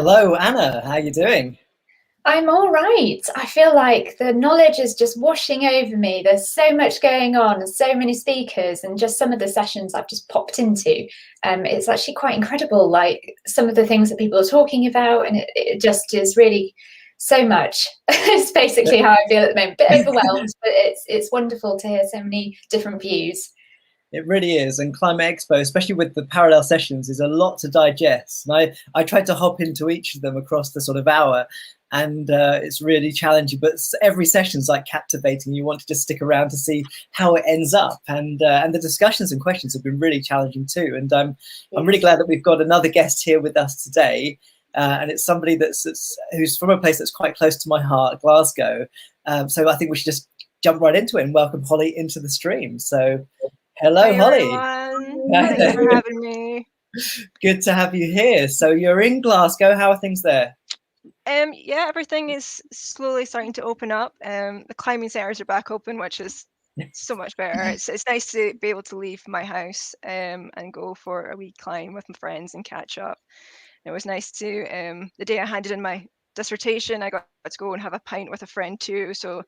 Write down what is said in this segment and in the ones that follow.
Hello, Anna. How are you doing? I'm all right. I feel like the knowledge is just washing over me. There's so much going on, and so many speakers, and just some of the sessions I've just popped into. It's actually quite incredible, like some of the things that people are talking about, and it just is really so much. It's basically how I feel at the moment. Bit overwhelmed, but it's wonderful to hear so many different views. It really is. And Climate Expo, especially with the parallel sessions, is a lot to digest. And I tried to hop into each of them across the sort of hour, and it's really challenging. But every session's like captivating. You want to just stick around to see how it ends up. And the discussions and questions have been really challenging too. And I'm really glad that we've got another guest here with us today. And it's somebody who's from a place that's quite close to my heart, Glasgow. So I think we should just jump right into it and welcome Holly into the stream. So hello, Hi Holly. everyone. Thanks for having me. Good to have you here. So you're in Glasgow. How are things there? Yeah, everything is slowly starting to open up. The climbing centres are back open, which is so much better. It's nice to be able to leave my house and go for a wee climb with my friends and catch up. It was nice to the day I handed in my dissertation, I got to go and have a pint with a friend too. So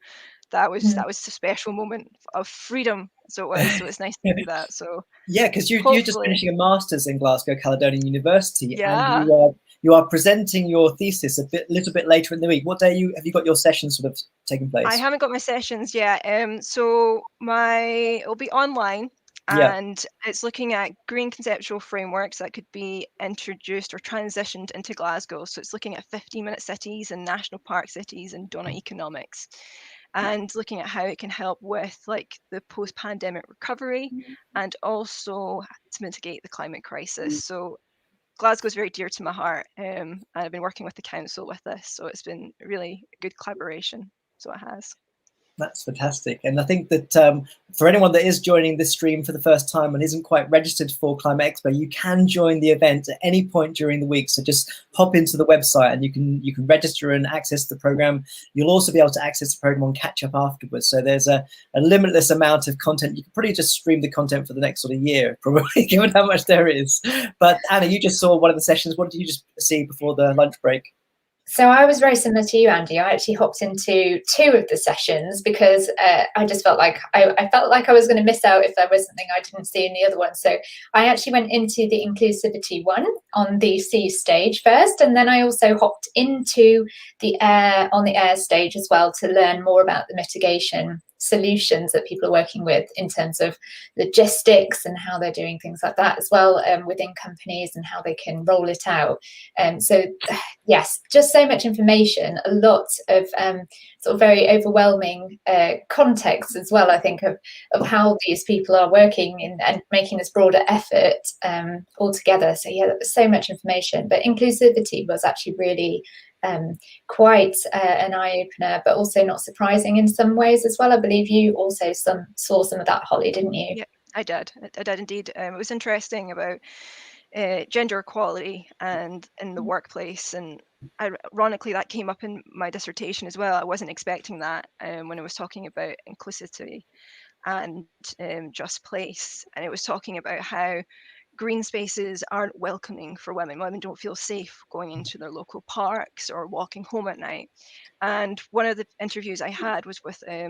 that was a special moment of freedom. So it's nice to do that. So Yeah, because you're just hopefully, finishing a master's in Glasgow Caledonian University, and yeah. you are presenting your thesis little bit later in the week. What day have you got your sessions sort of taking I place? haven't got my sessions yet. So it'll be online, Yeah. and it's looking at green conceptual frameworks that could be introduced or transitioned into Glasgow. So it's looking at 15-minute cities and national park cities and donut economics, and looking at how it can help with like the post-pandemic recovery and also to mitigate the climate crisis. So Glasgow is very dear to my heart, and I've been working with the council with this, so it's been really a good collaboration. So it has. That's fantastic. And I think that for anyone that is joining this stream for the first time and isn't quite registered for Climate Expo, you can join the event at any point during the week. So just hop into the website and you can register and access the program. You'll also be able to access the program on catch up afterwards. So there's a limitless amount of content. You can probably just stream the content for the next sort of year, probably, given how much there is. But Anna, you just saw one of the sessions. What did you just see before the lunch break? So I was very similar to you, Andy. I actually hopped into two of the sessions because I just felt like I felt like I was going to miss out if there was something I didn't see in the other one. So I actually went into the inclusivity one on the C stage first, and then I also hopped into the air stage as well to learn more about the mitigation solutions that people are working with in terms of logistics and how they're doing things like that as well within companies and how they can roll it out. So yes, just so much information, a lot of sort of very overwhelming context as well, I think, of how these people are working and making this broader effort all together. So yeah, there was so much information, but inclusivity was actually really quite an eye-opener, but also not surprising in some ways as well. I believe you also saw some of that, Holly, didn't you? Yeah, I did. I did indeed. It was interesting about gender equality and in the workplace, and ironically that came up in my dissertation as well. I wasn't expecting that when I was talking about inclusivity and just place, and it was talking about how green spaces aren't welcoming for women. Women don't feel safe going into their local parks or walking home at night. And one of the interviews I had was with a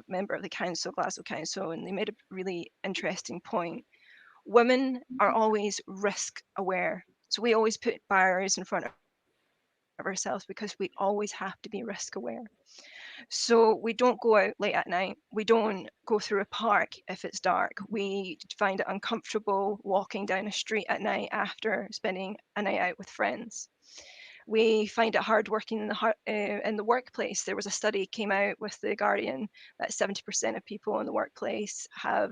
member of the council, Glasgow Council, and they made a really interesting point. Women are always risk aware. So we always put barriers in front of ourselves because we always have to be risk aware. So we don't go out late at night. We don't go through a park if it's dark. We find it uncomfortable walking down a street at night after spending a night out with friends. We find it hard working in the workplace. There was a study came out with the Guardian that 70% of people in the workplace have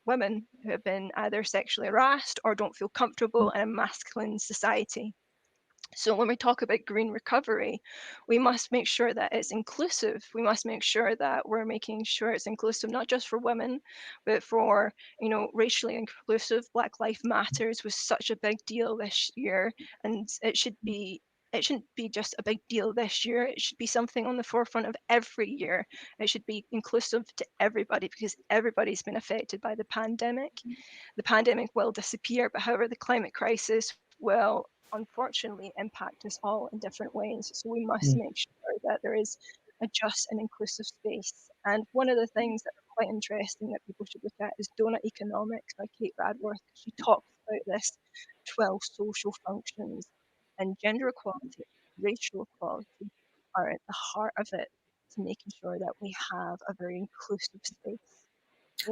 women who have been either sexually harassed or don't feel comfortable in a masculine society. So when we talk about green recovery, we must make sure that it's inclusive. We must make sure that we're making sure it's inclusive, not just for women, but for, racially inclusive. Black Lives Matters was such a big deal this year, and it shouldn't be just a big deal this year. It should be something on the forefront of every year. It should be inclusive to everybody because everybody's been affected by the pandemic. The pandemic will disappear, but however, the climate crisis will unfortunately impact us all in different ways. So we must make sure that there is a just and inclusive space. And one of the things that are quite interesting that people should look at is donut economics by Kate Radworth. She talks about this 12 social functions, and gender equality, racial equality are at the heart of it, to making sure that we have a very inclusive space.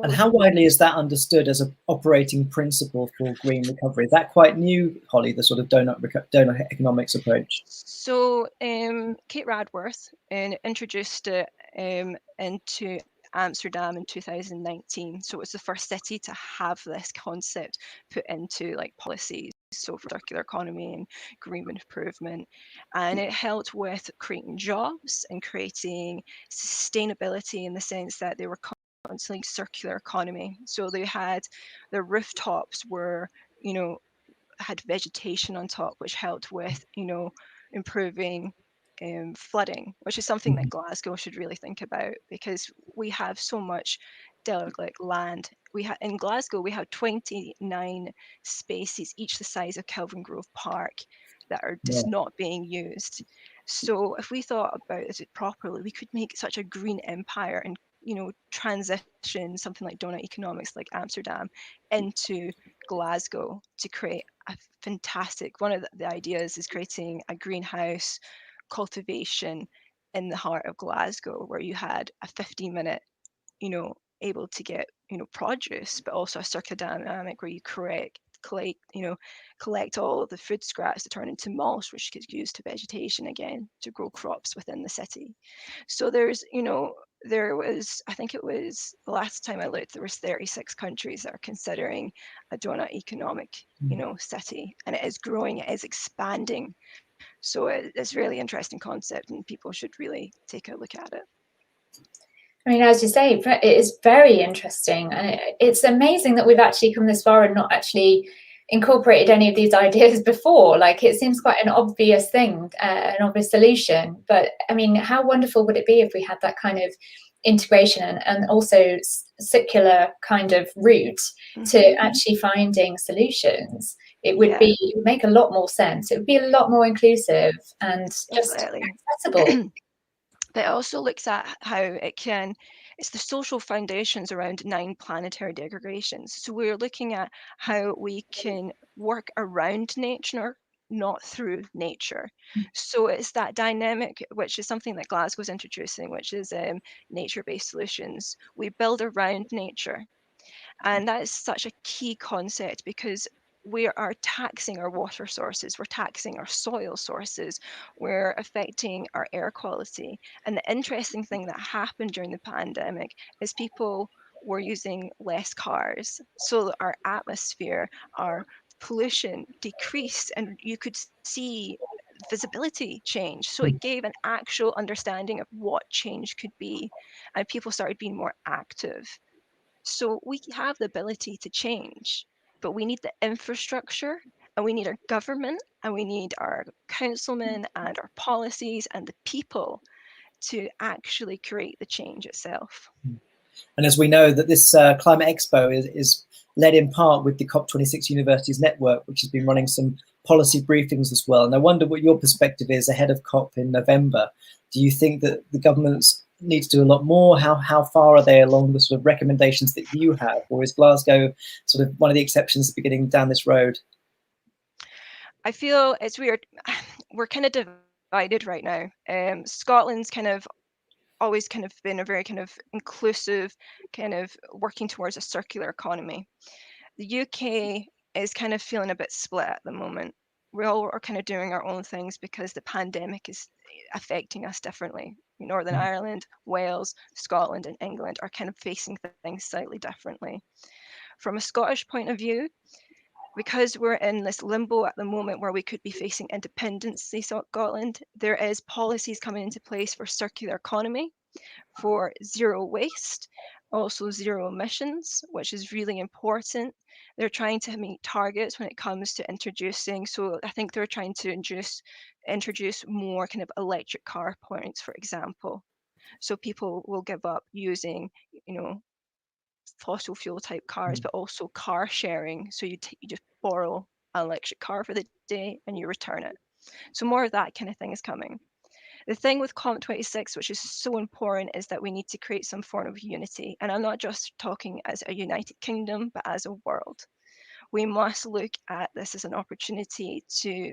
And how widely is that understood as an operating principle for green recovery? Is that quite new, Holly, the sort of donut economics approach? So Kate Radworth introduced it into Amsterdam in 2019. So it was the first city to have this concept put into like policies. So for circular economy and green improvement, and it helped with creating jobs and creating sustainability in the sense that they were constantly circular economy. So they had their rooftops were, had vegetation on top, which helped with, improving flooding, which is something that Glasgow should really think about, because we have so much derelict land. In Glasgow, we have 29 spaces, each the size of Kelvin Grove Park, that are just not being used. So if we thought about it properly, we could make such a green empire and transition something like donut economics like Amsterdam into Glasgow to create a fantastic, one of the ideas is creating a greenhouse cultivation in the heart of Glasgow, where you had a 15-minute, able to get, produce, but also a circular dynamic where you collect all of the food scraps to turn into mulch, which gets used to vegetation again to grow crops within the city. So there's, there was, I think it was the last time I looked, there was 36 countries that are considering a donut economic, city, and it is growing, it is expanding. So it's a really interesting concept, and people should really take a look at it. I mean, as you say, it is very interesting, and it's amazing that we've actually come this far and not actually incorporated any of these ideas before. Like, it seems quite an obvious thing, an obvious solution. But I mean, how wonderful would it be if we had that kind of integration and also circular kind of route to actually finding solutions? It would make a lot more sense. It would be a lot more inclusive and just accessible. But it also looks at how it's the social foundations around 9 planetary degradations. So we're looking at how we can work around nature, not through nature. So it's that dynamic, which is something that Glasgow's introducing, which is nature-based solutions. We build around nature. And that is such a key concept, because we are taxing our water sources, we're taxing our soil sources, we're affecting our air quality. And the interesting thing that happened during the pandemic is people were using less cars. So our atmosphere, our pollution decreased, and you could see visibility change. So it gave an actual understanding of what change could be, and people started being more active. So we have the ability to change, but we need the infrastructure, and we need our government, and we need our councilmen and our policies and the people to actually create the change itself. And as we know, that this Climate Expo is led in part with the COP26 Universities Network, which has been running some policy briefings as well. And I wonder what your perspective is ahead of COP in November. Do you think that the governments need to do a lot more? How far are they along the sort of recommendations that you have? Or is Glasgow sort of one of the exceptions beginning down this road? I feel it's weird. We're kind of divided right now. Scotland's kind of always kind of been a very kind of inclusive, kind of working towards a circular economy. The UK is kind of feeling a bit split at the moment. We all are kind of doing our own things because the pandemic is affecting us differently. Northern Ireland, Wales, Scotland, and England are kind of facing things slightly differently. From a Scottish point of view, because we're in this limbo at the moment where we could be facing independence, Scotland, there is policies coming into place for circular economy, for zero waste, also zero emissions, which is really important. They're trying to meet targets when it comes to introducing, so I think they're trying to introduce more kind of electric car points, for example. So people will give up using, fossil fuel type cars, but also car sharing. So you just borrow an electric car for the day and you return it. So more of that kind of thing is coming. The thing with COP26, which is so important, is that we need to create some form of unity. And I'm not just talking as a United Kingdom, but as a world. We must look at this as an opportunity to,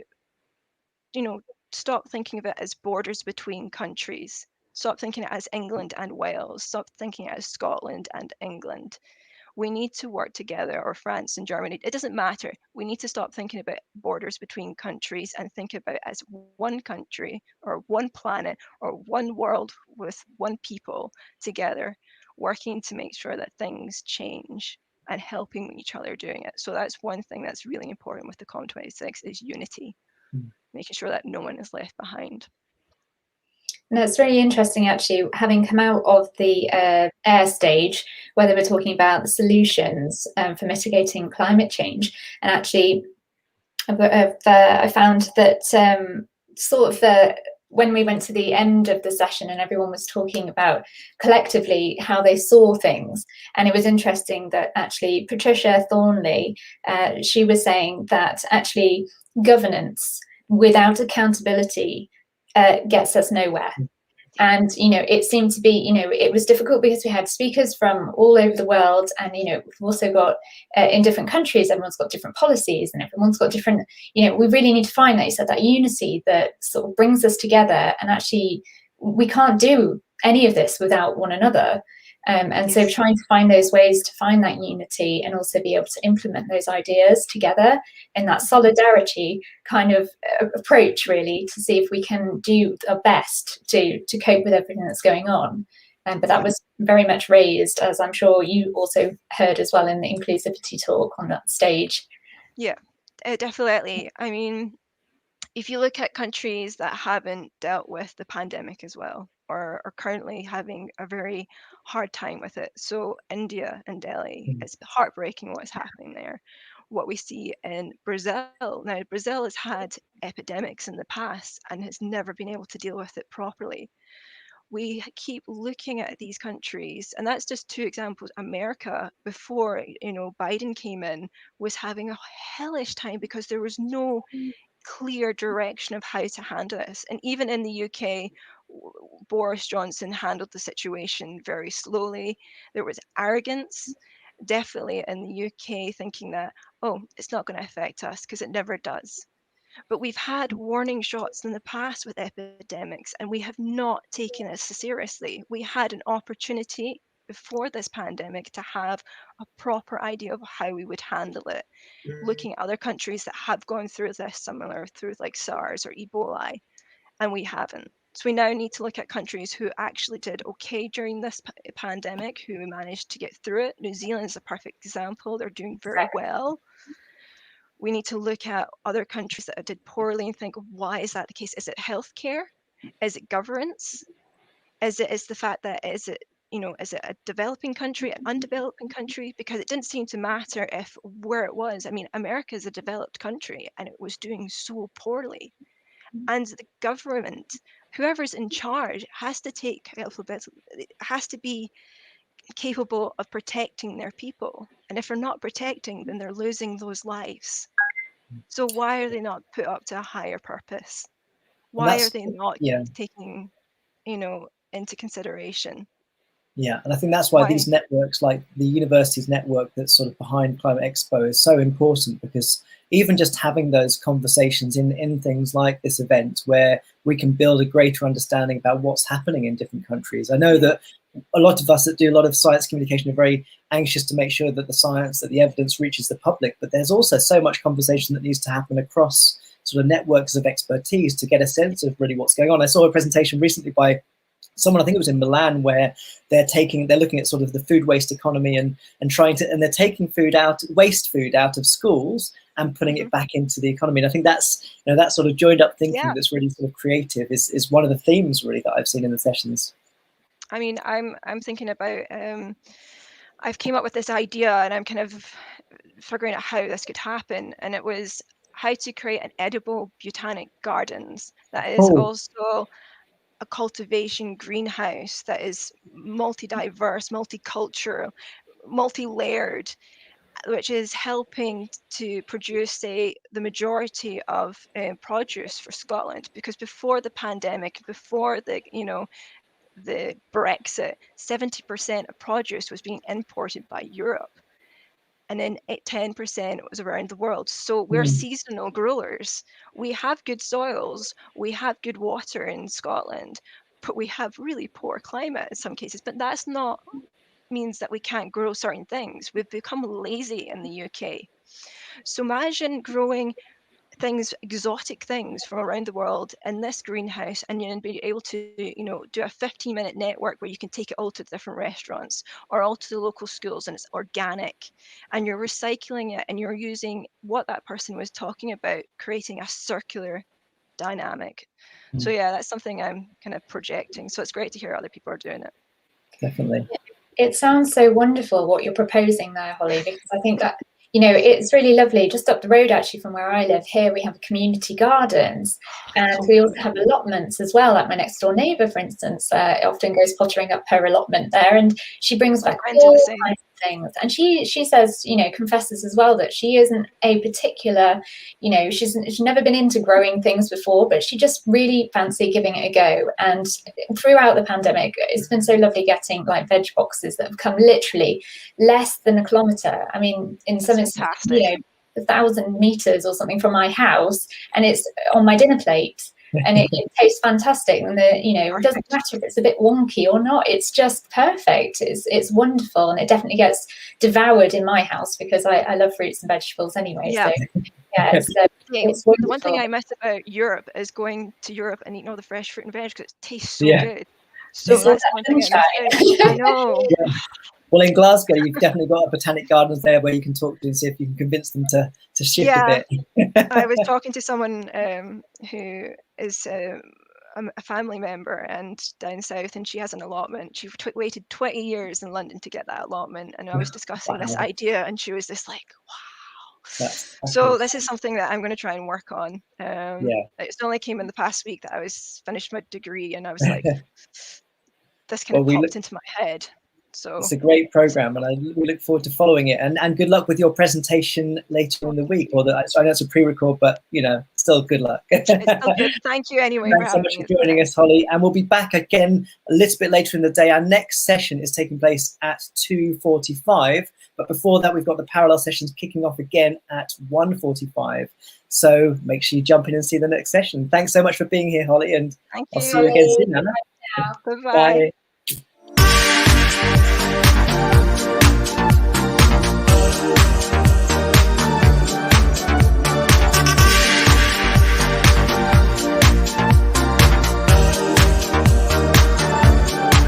stop thinking of it as borders between countries. Stop thinking it as England and Wales. Stop thinking it as Scotland and England. We need to work together, or France and Germany. It doesn't matter. We need to stop thinking about borders between countries and think about it as one country or one planet or one world with one people together, working to make sure that things change and helping each other doing it. So that's one thing that's really important with the COP26 is unity, making sure that no one is left behind. And it's very interesting, actually, having come out of the air stage, where they were talking about the solutions for mitigating climate change. And actually, I found that when we went to the end of the session and everyone was talking about collectively how they saw things, and it was interesting that actually Patricia Thornley, she was saying that actually governance without accountability gets us nowhere. And it seemed to be, it was difficult because we had speakers from all over the world, and we've also got in different countries, everyone's got different policies and everyone's got different, we really need to find, like you said, that unity that sort of brings us together. And actually we can't do any of this without one another. And so trying to find those ways to find that unity and also be able to implement those ideas together in that solidarity kind of approach, really, to see if we can do our best to cope with everything that's going on. But that was very much raised, as I'm sure you also heard as well, in the inclusivity talk on that stage. Yeah, definitely. I mean, if you look at countries that haven't dealt with the pandemic as well, or are currently having a very hard time with it. So India and Delhi, it's heartbreaking what's happening there. What we see in Brazil, now Brazil has had epidemics in the past and has never been able to deal with it properly. We keep looking at these countries, and that's just two examples. America, before Biden came in, was having a hellish time because there was no clear direction of how to handle this. And even in the UK, Boris Johnson handled the situation very slowly. There was arrogance, definitely in the UK, thinking that, oh, it's not going to affect us, because it never does. But we've had warning shots in the past with epidemics, and we have not taken it seriously. We had an opportunity before this pandemic to have a proper idea of how we would handle it, looking at other countries that have gone through this similar, through like SARS or Ebola, and we haven't. So we now need to look at countries who actually did okay during this pandemic, who managed to get through it. New Zealand is a perfect example. They're doing very well. We need to look at other countries that did poorly and think, why is that the case? Is it healthcare? Is it governance? Is the fact that, is it a developing country, an undeveloping country? Because it didn't seem to matter where it was. I mean, America is a developed country and it was doing so poorly. And the government, whoever's in charge, has to has to be capable of protecting their people. And if they're not protecting, then they're losing those lives. So why are they not put up to a higher purpose? Why are they not taking, into consideration? Yeah, and I think that's why these networks, like the university's network that's sort of behind Climate Expo, is so important, because even just having those conversations in things like this event, where we can build a greater understanding about what's happening in different countries. I know that a lot of us that do a lot of science communication are very anxious to make sure that the science, that the evidence reaches the public, but there's also so much conversation that needs to happen across sort of networks of expertise to get a sense of really what's going on. I saw a presentation recently by someone, I think it was in Milan, where they're looking at sort of the food waste economy and they're taking waste food out of schools and putting it back into the economy. And I think that's, that sort of joined up thinking that's really sort of creative is one of the themes really that I've seen in the sessions. I mean, I'm thinking about, I've came up with this idea and I'm kind of figuring out how this could happen. And it was how to create an edible botanic gardens that is also a cultivation greenhouse that is multi-diverse, multicultural, multi-layered, which is helping to produce, say, the majority of produce for Scotland. Because before the pandemic, before the Brexit, 70% of produce was being imported by Europe, and then 10% was around the world. So we're seasonal growers. We have good soils, we have good water in Scotland, but we have really poor climate in some cases. But that's not means that we can't grow certain things. We've become lazy in the UK. So imagine growing things, exotic things from around the world in this greenhouse, and be able to, do a 15-minute network where you can take it all to different restaurants or all to the local schools, and it's organic, and you're recycling it, and you're using what that person was talking about, creating a circular dynamic. So yeah, that's something I'm kind of projecting. So it's great to hear other people are doing it. Definitely. It sounds so wonderful what you're proposing there, Holly, because I think that, it's really lovely. Just up the road, actually, from where I live here, we have community gardens, and we also have allotments as well. Like my next door neighbour, for instance, often goes pottering up her allotment there, and she brings back all kinds of things. And she says, confesses as well that she isn't a particular, she's never been into growing things before, but she just really fancied giving it a go. And throughout the pandemic, it's been so lovely getting like veg boxes that have come literally less than a kilometre. I mean, in some instances, 1,000 meters or something from my house, and it's on my dinner plate. And it tastes fantastic, and it doesn't matter if it's a bit wonky or not. It's just perfect. It's wonderful, and it definitely gets devoured in my house because I love fruits and vegetables anyway. Yeah. So yeah, it's wonderful. The one thing I miss about Europe is going to Europe and eating all the fresh fruit and veg, because it tastes so good. So that's one thing I miss. I know. Yeah. Well, in Glasgow, you've definitely got a botanic gardens there where you can talk to and see if you can convince them to shift a bit. I was talking to someone who is a family member and down south, and she has an allotment. She waited 20 years in London to get that allotment, and I was discussing this idea, and she was just like, wow. So this is something that I'm going to try and work on. It's only came in the past week that I was finished my degree, and I was like, this kind of popped into my head. So it's a great program, and we look forward to following it. And good luck with your presentation later in the week. Or I know it's a pre-record, but still good luck. It's still good. Thank you anyway. Thanks so much for joining us, Holly. And we'll be back again a little bit later in the day. Our next session is taking place at 2:45, but before that, we've got the parallel sessions kicking off again at 1:45. So make sure you jump in and see the next session. Thanks so much for being here, Holly, and I'll see you again soon, Anna. Bye. Bye.